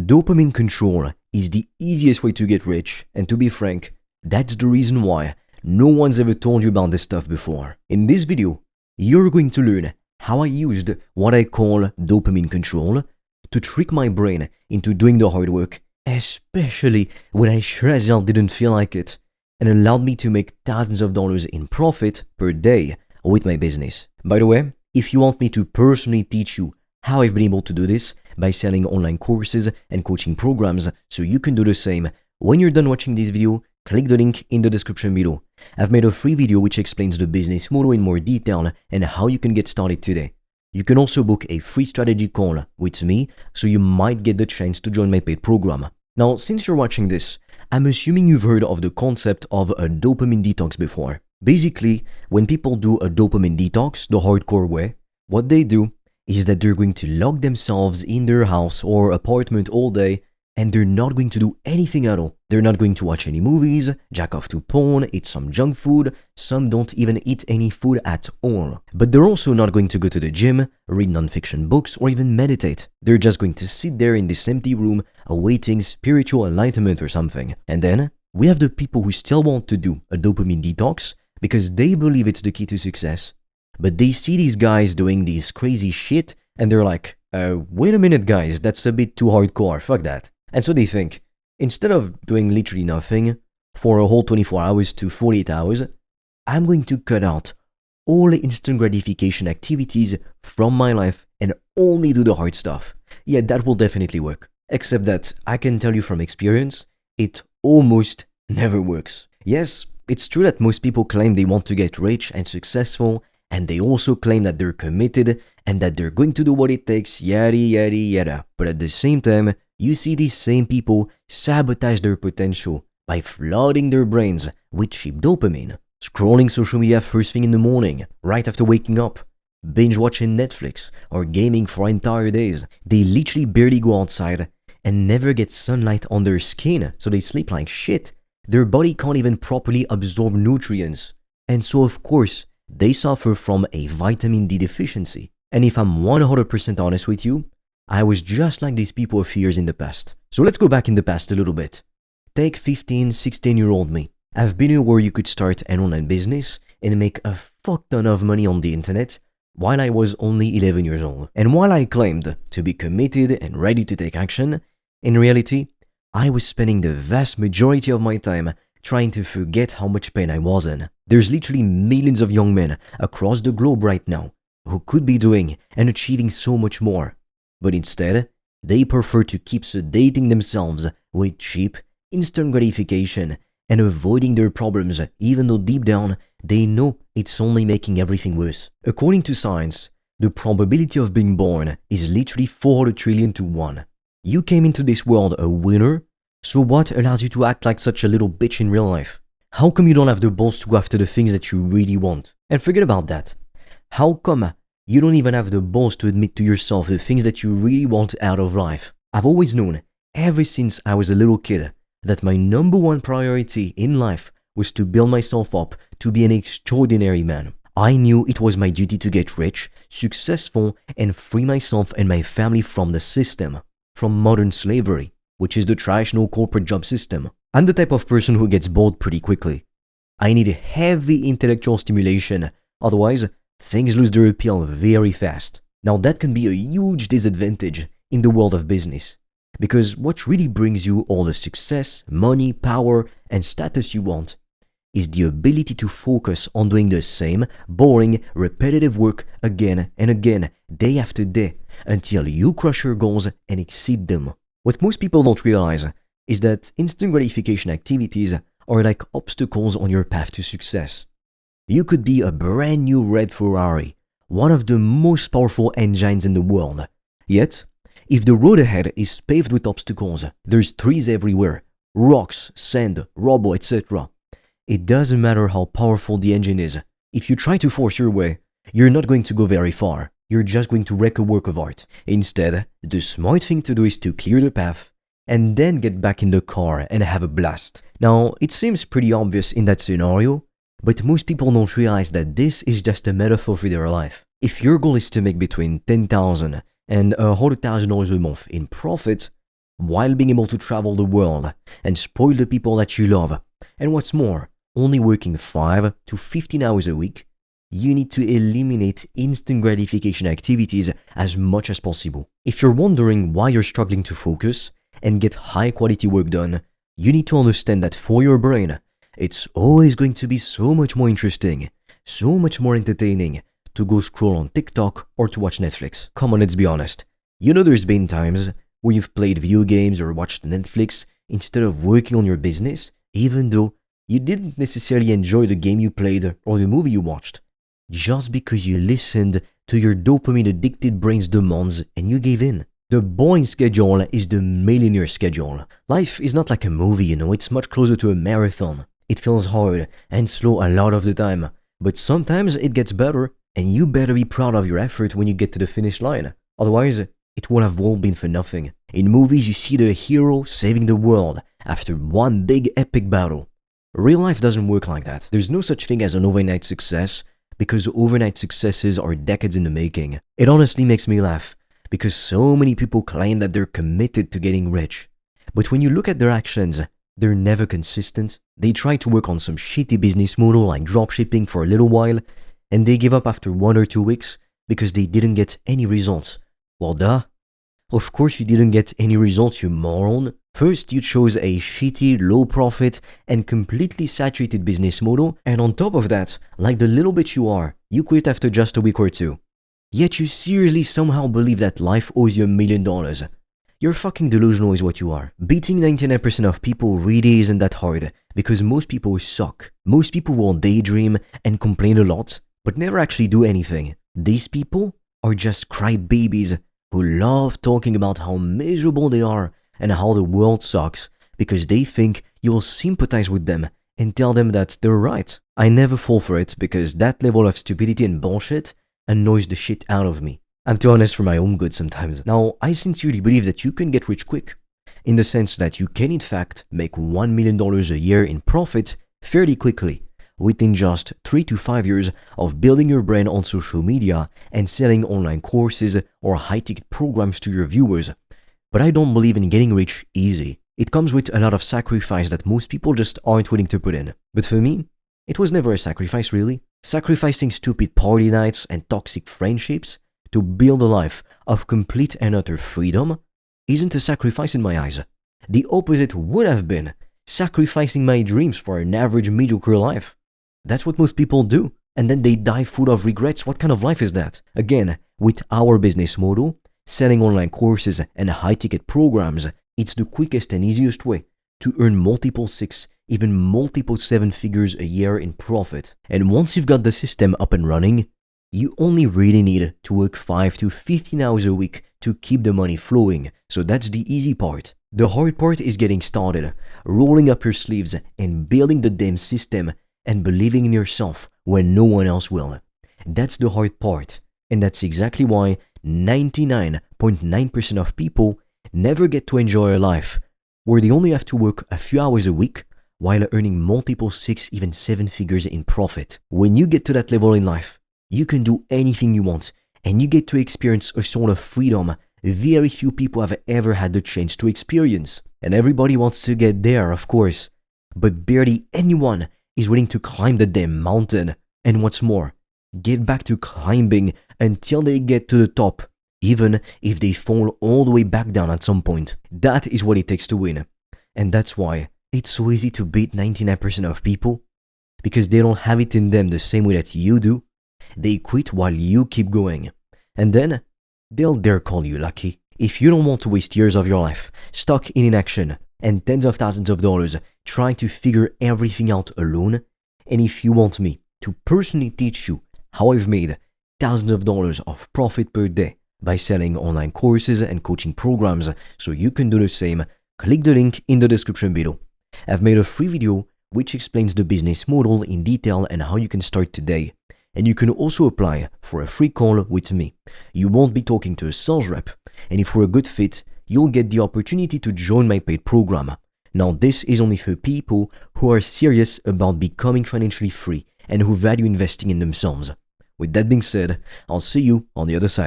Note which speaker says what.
Speaker 1: Dopamine control is the easiest way to get rich, and to be frank, that's the reason why no one's ever told you about this stuff before. In this video, you're going to learn how I used what I call dopamine control to trick my brain into doing the hard work, especially when I sure as hell didn't feel like it, and allowed me to make thousands of dollars in profit per day with my business. By the way, if you want me to personally teach you how I've been able to do this by selling online courses and coaching programs so you can do the same, when you're done watching this video, click the link in the description below. I've made a free video which explains the business model in more detail and how you can get started today. You can also book a free strategy call with me, so you might get the chance to join my paid program. Now, since you're watching this, I'm assuming you've heard of the concept of a dopamine detox before. Basically, when people do a dopamine detox the hardcore way, what they do is that they're going to lock themselves in their house or apartment all day, and they're not going to do anything at all. They're not going to watch any movies, jack off to porn, eat some junk food. Some don't even eat any food at all. But they're also not going to go to the gym, read non-fiction books, or even meditate. They're just going to sit there in this empty room awaiting spiritual enlightenment or something. And then we have the people who still want to do a dopamine detox because they believe it's the key to success. But they see these guys doing these crazy shit and they're like, wait a minute guys, that's a bit too hardcore, fuck that. And so they think, instead of doing literally nothing for a whole 24 hours to 48 hours, I'm going to cut out all instant gratification activities from my life and only do the hard stuff. Yeah, that will definitely work. Except that I can tell you from experience, it almost never works. Yes, it's true that most people claim they want to get rich and successful, and they also claim that they're committed and that they're going to do what it takes, yada yada yada. But at the same time, you see these same people sabotage their potential by flooding their brains with cheap dopamine, scrolling social media first thing in the morning, right after waking up, binge watching Netflix, or gaming for entire days. They literally barely go outside and never get sunlight on their skin, so they sleep like shit. Their body can't even properly absorb nutrients. And so of course, they suffer from a vitamin D deficiency. And if I'm 100% honest with you, I was just like these people a few years in the past. So let's go back in the past a little bit. Take 15, 16-year-old me. I've been here where you could start an online business and make a fuck ton of money on the internet while I was only 11 years old. And while I claimed to be committed and ready to take action, in reality, I was spending the vast majority of my time trying to forget how much pain I was in. There's literally millions of young men across the globe right now who could be doing and achieving so much more. But instead, they prefer to keep sedating themselves with cheap, instant gratification and avoiding their problems, even though deep down, they know it's only making everything worse. According to science, the probability of being born is literally 400 trillion to 1. You came into this world a winner, so what allows you to act like such a little bitch in real life? How come you don't have the balls to go after the things that you really want? And forget about that. How come you don't even have the balls to admit to yourself the things that you really want out of life? I've always known, ever since I was a little kid, that my number one priority in life was to build myself up to be an extraordinary man. I knew it was my duty to get rich, successful, and free myself and my family from the system, from modern slavery, which is the traditional corporate job system. I'm the type of person who gets bored pretty quickly. I need heavy intellectual stimulation, otherwise things lose their appeal very fast. Now that can be a huge disadvantage in the world of business, because what really brings you all the success, money, power, and status you want is the ability to focus on doing the same boring, repetitive work again and again, day after day, until you crush your goals and exceed them. What most people don't realize is that instant gratification activities are like obstacles on your path to success. You could be a brand new red Ferrari, one of the most powerful engines in the world. Yet, if the road ahead is paved with obstacles, there's trees everywhere, rocks, sand, rubble, etc. It doesn't matter how powerful the engine is. If you try to force your way, you're not going to go very far. You're just going to wreck a work of art. Instead, the smart thing to do is to clear the path and then get back in the car and have a blast. Now, it seems pretty obvious in that scenario, but most people don't realize that this is just a metaphor for their life. If your goal is to make between $10,000 and $100,000 a month in profit, while being able to travel the world and spoil the people that you love. And what's more, only working 5 to 15 hours a week, you need to eliminate instant gratification activities as much as possible. If you're wondering why you're struggling to focus and get high quality work done, you need to understand that for your brain, it's always going to be so much more interesting, so much more entertaining to go scroll on TikTok or to watch Netflix. Come on, let's be honest. You know there's been times where you've played video games or watched Netflix instead of working on your business, even though you didn't necessarily enjoy the game you played or the movie you watched, just because you listened to your dopamine addicted brain's demands and you gave in. The boring schedule is the millionaire schedule. Life is not like a movie, it's much closer to a marathon. It feels hard and slow a lot of the time, but sometimes it gets better, and you better be proud of your effort when you get to the finish line. Otherwise, it would have all been for nothing. In movies, you see the hero saving the world after one big epic battle. Real life doesn't work like that. There's no such thing as an overnight success, because overnight successes are decades in the making. It honestly makes me laugh, because so many people claim that they're committed to getting rich. But when you look at their actions, they're never consistent. They try to work on some shitty business model like dropshipping for a little while, and they give up after 1 or 2 weeks because they didn't get any results. Well, duh. Of course you didn't get any results, you moron. First, you chose a shitty, low profit, and completely saturated business model, and on top of that, like the little bitch you are, you quit after just a week or 2. Yet you seriously somehow believe that life owes you $1 million. You're fucking delusional is what you are. Beating 99% of people really isn't that hard, because most people suck. Most people will daydream and complain a lot, but never actually do anything. These people are just crybabies who love talking about how miserable they are and how the world sucks, because they think you'll sympathize with them and tell them that they're right. I never fall for it, because that level of stupidity and bullshit annoys the shit out of me. I'm too honest for my own good sometimes. Now, I sincerely believe that you can get rich quick, in the sense that you can in fact make $1 million a year in profit fairly quickly, within just 3 to 5 years of building your brand on social media and selling online courses or high-ticket programs to your viewers. But I don't believe in getting rich easy. It comes with a lot of sacrifice that most people just aren't willing to put in. But for me, it was never a sacrifice really. Sacrificing stupid party nights and toxic friendships to build a life of complete and utter freedom isn't a sacrifice in my eyes. The opposite would have been sacrificing my dreams for an average mediocre life. That's what most people do, and then they die full of regrets. What kind of life is that? Again, with our business model, selling online courses and high-ticket programs, it's the quickest and easiest way to earn multiple 6, even multiple 7 figures a year in profit. And once you've got the system up and running, you only really need to work 5 to 15 hours a week to keep the money flowing. So that's the easy part. The hard part is getting started, rolling up your sleeves and building the damn system and believing in yourself when no one else will. That's the hard part. And that's exactly why 99.9% of people never get to enjoy a life where they only have to work a few hours a week while earning multiple 6, even 7 figures in profit. When you get to that level in life, you can do anything you want, and you get to experience a sort of freedom very few people have ever had the chance to experience. And everybody wants to get there, of course, but barely anyone is willing to climb the damn mountain. And what's more, get back to climbing until they get to the top, even if they fall all the way back down at some point. That is what it takes to win. And that's why it's so easy to beat 99% of people, because they don't have it in them the same way that you do. They quit while you keep going, and then they'll dare call you lucky. If you don't want to waste years of your life stuck in inaction and tens of thousands of dollars trying to figure everything out alone, and if you want me to personally teach you how I've made thousands of dollars of profit per day by selling online courses and coaching programs so you can do the same, click the link in the description below. I've made a free video which explains the business model in detail and how you can start today. And you can also apply for a free call with me. You won't be talking to a sales rep, and if we're a good fit, you'll get the opportunity to join my paid program. Now, this is only for people who are serious about becoming financially free and who value investing in themselves. With that being said, I'll see you on the other side.